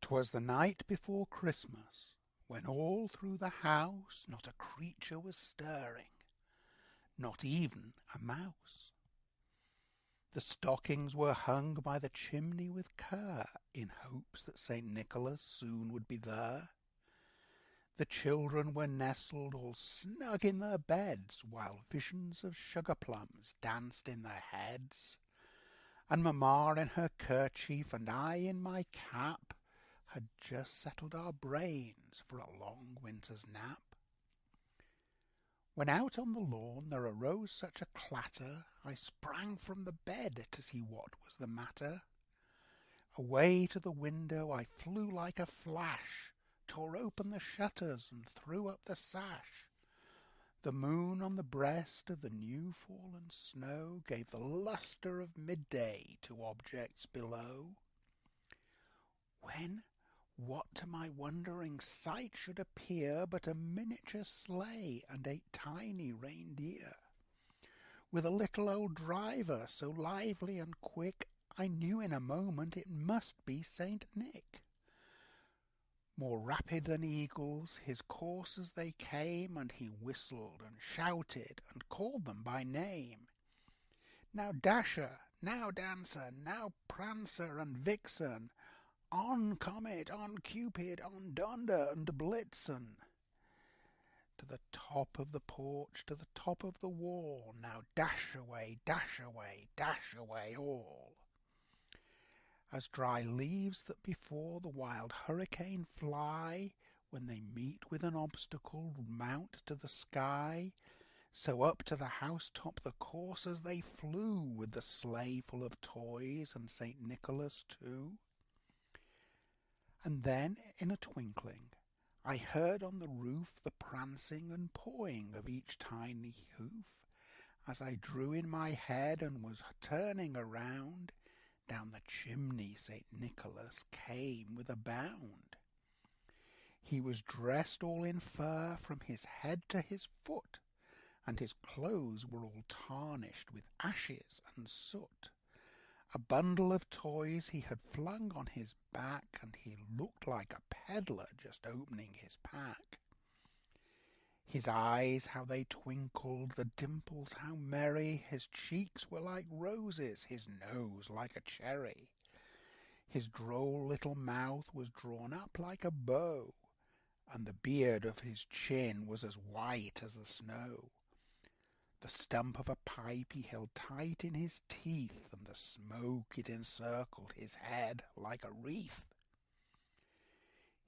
'Twas the night before Christmas, when all through the house not a creature was stirring, not even a mouse. The stockings were hung by the chimney with care, in hopes that St. Nicholas soon would be there. The children were nestled all snug in their beds, while visions of sugar plums danced in their heads. And mamma in her kerchief and I in my cap had just settled our brains for a long winter's nap. When out on the lawn there arose such a clatter, I sprang from the bed to see what was the matter. Away to the window I flew like a flash, tore open the shutters and threw up the sash. The moon on the breast of the new-fallen snow gave the lustre of midday to objects below. When what to my wondering sight should appear but a miniature sleigh and 8 tiny reindeer, with a little old driver so lively and quick, I knew in a moment it must be Saint Nick. More rapid than eagles, his coursers they came, and he whistled and shouted and called them by name. Now Dasher, now Dancer, now Prancer and Vixen, on Comet, on Cupid, on Donder and Blitzen. To the top of the porch, to the top of the wall, now dash away, dash away, dash away all. As dry leaves that before the wild hurricane fly, when they meet with an obstacle, mount to the sky, so up to the housetop the coursers they flew, with the sleigh full of toys and St. Nicholas too. And then, in a twinkling, I heard on the roof the prancing and pawing of each tiny hoof. As I drew in my head and was turning around, down the chimney St. Nicholas came with a bound. He was dressed all in fur from his head to his foot, and his clothes were all tarnished with ashes and soot. A bundle of toys he had flung on his back, and he looked like a peddler just opening his pack. His eyes, how they twinkled, the dimples how merry, his cheeks were like roses, his nose like a cherry. His droll little mouth was drawn up like a bow, and the beard of his chin was as white as the snow. The stump of a pipe he held tight in his teeth, and the smoke it encircled his head like a wreath.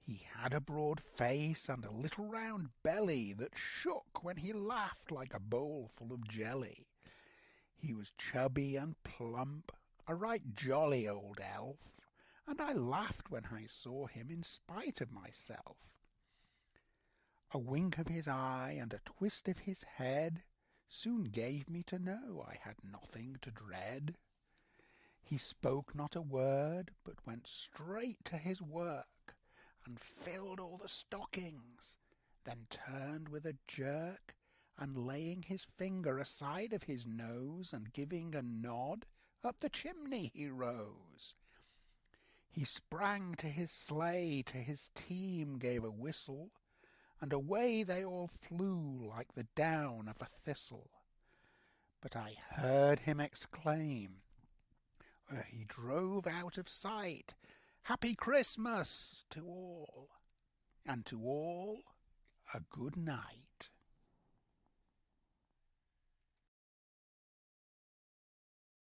He had a broad face and a little round belly that shook when he laughed like a bowl full of jelly. He was chubby and plump, a right jolly old elf, and I laughed when I saw him in spite of myself. A wink of his eye and a twist of his head soon gave me to know I had nothing to dread. He spoke not a word, but went straight to his work, and filled all the stockings, then turned with a jerk, and laying his finger aside of his nose, and giving a nod, up the chimney he rose. He sprang to his sleigh, to his team gave a whistle, and away they all flew like the down of a thistle. But I heard him exclaim, ere he drove out of sight, "Happy Christmas to all, and to all a good night."